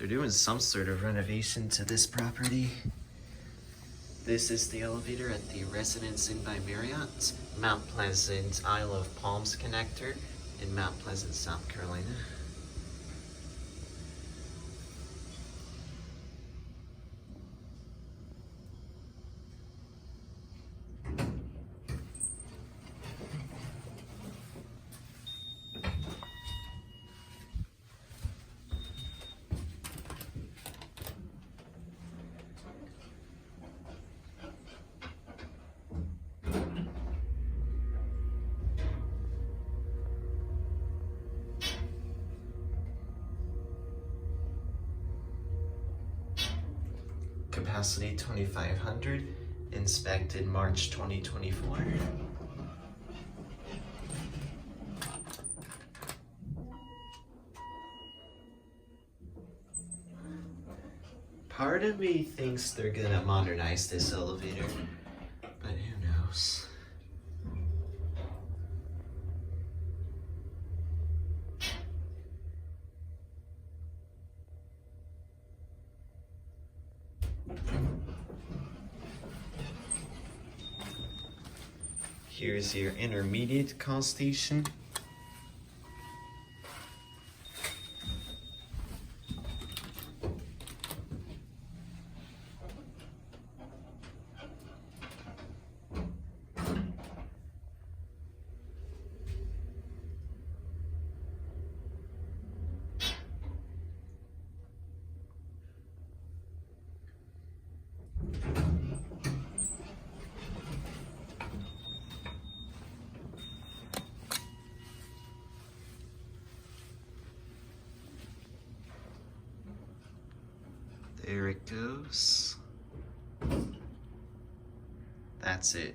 They're doing some sort of renovation to this property. This is the elevator at the Residence Inn by Marriott, Mount Pleasant Isle of Palms Connector in Mount Pleasant, South Carolina. Capacity 2,500, inspected March 2024. Part of me thinks they're gonna modernize this elevator, but who knows? Here's your intermediate call station. There it goes. That's it.